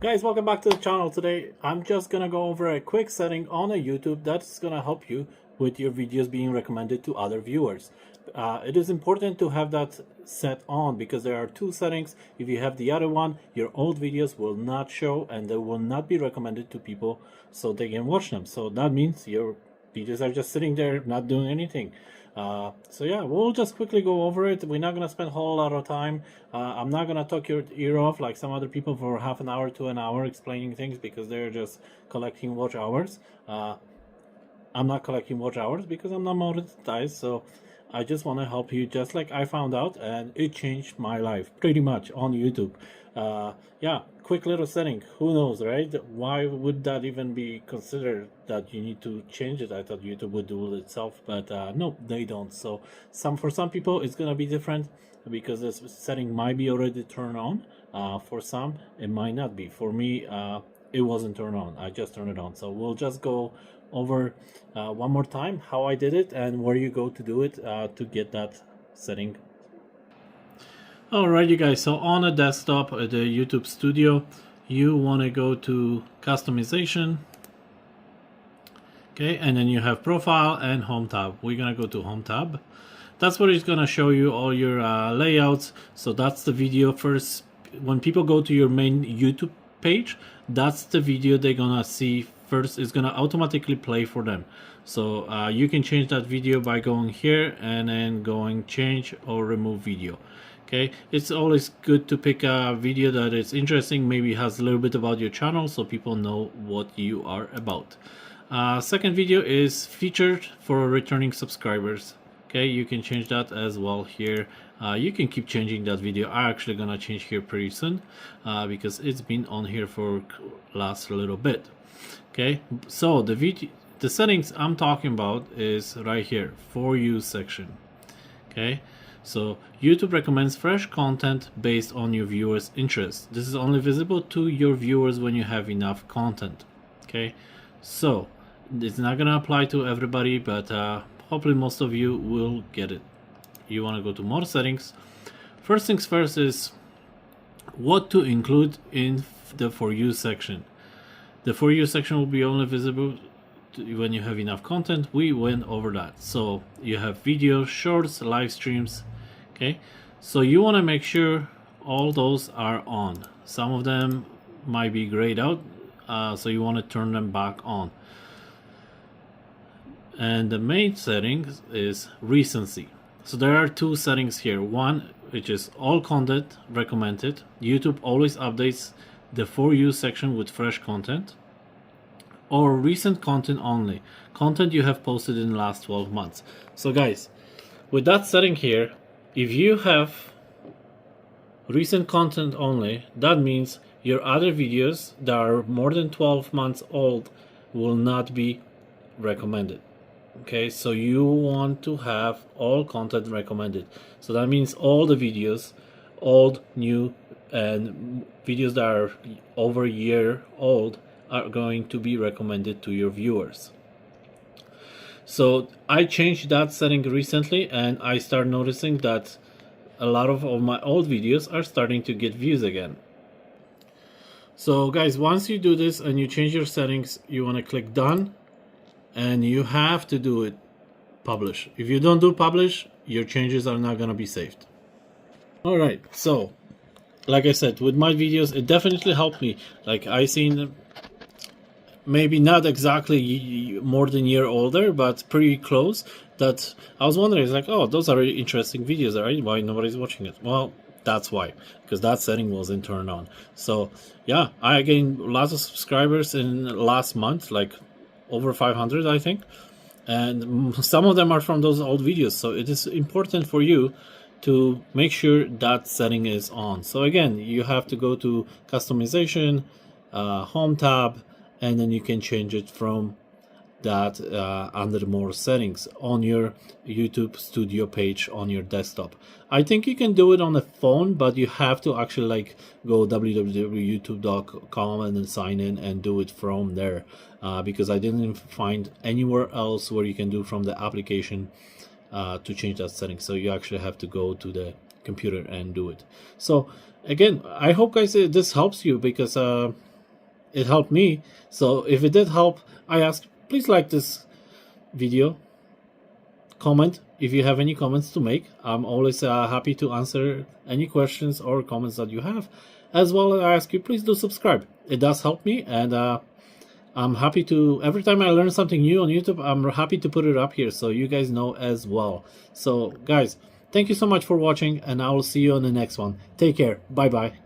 Guys, welcome back to the channel. Today I'm just gonna go over a quick setting on a YouTube that's gonna help you with your videos being recommended to other viewers. It is important to have that set on because there are two settings. If you have the other one, your old videos will not show and they will not be recommended to people so they can watch them. So that means your videos are just sitting there not doing anything. So yeah, we'll just quickly go over it. We're not gonna spend a whole lot of time. I'm not gonna talk your ear off like some other people for half an hour to an hour explaining things because they're just collecting watch hours. I'm not collecting watch hours because I'm not monetized, so I just want to help you, just like I found out, and it changed my life pretty much on YouTube. Yeah, quick little setting. Who knows, right? Why would that even be considered that you need to change it? I thought YouTube would do it itself, but no, they don't. So for some people, it's gonna be different because this setting might be already turned on. For some, it might not be. For me, it wasn't turned on. I just turned it on. So we'll just go over one more time how I did it and where you go to do it to get that setting. Alright, you guys, so on a desktop at the YouTube Studio, you want to go to customization, okay, and then you have profile and home tab. We're gonna go to home tab. That's where it's gonna show you all your layouts. So that's the video. First, when people go to your main YouTube page, that's the video they're gonna see first. Is gonna automatically play for them. So you can change that video by going here and then going change or remove video. Okay, it's always good to pick a video that is interesting, maybe has a little bit about your channel so people know what you are about. Second video is featured for returning subscribers. Okay, you can change that as well here. You can keep changing that video. I'm actually gonna change here pretty soon because it's been on here for last little bit. Okay, so the settings I'm talking about is right here, for you section. Okay, so YouTube recommends fresh content based on your viewers' interests. This is only visible to your viewers when you have enough content. Okay, so it's not gonna apply to everybody, but hopefully most of you will get it. You want to go to more settings. First things first is what to include in the for you section. The for you section will be only visible when you have enough content. We went over that. So you have videos, shorts, live streams. Okay, so you want to make sure all those are on. Some of them might be grayed out, so you want to turn them back on. And the main setting is recency. So there are two settings here. One, which is all content recommended. YouTube always updates the for you section with fresh content, or recent content only, content you have posted in the last 12 months. So guys, with that setting here, if you have recent content only, that means your other videos that are more than 12 months old will not be recommended. Okay, so you want to have all content recommended. So that means all the videos, old, new, and videos that are over a year old are going to be recommended to your viewers. So I changed that setting recently and I started noticing that a lot of my old videos are starting to get views again. So guys, once you do this and you change your settings, you want to click done, and you have to do it publish. If you don't do publish, your changes are not going to be saved. All right, so like I said, with my videos, it definitely helped me. Like I seen maybe not exactly more than a year older, but pretty close, that I was wondering, it's like, oh, those are really interesting videos, right? Why nobody's watching it? Well, that's why, because that setting wasn't turned on. So yeah, I gained lots of subscribers in last month, like over 500 I think, and some of them are from those old videos. So it is important for you to make sure that setting is on. So again, you have to go to customization, home tab, and then you can change it from that under more settings on your YouTube Studio page on your desktop. I think you can do it on the phone, but you have to actually like go www.youtube.com and then sign in and do it from there, because I didn't find anywhere else where you can do from the application to change that setting. So you actually have to go to the computer and do it. So again, I hope guys this helps you, because it helped me. So if it did help, I ask, please like this video, comment if you have any comments to make. I'm always happy to answer any questions or comments that you have. As well as I ask you, please do subscribe. It does help me, and I'm happy to, every time I learn something new on YouTube, I'm happy to put it up here so you guys know as well. So guys, thank you so much for watching, and I will see you on the next one. Take care. Bye bye.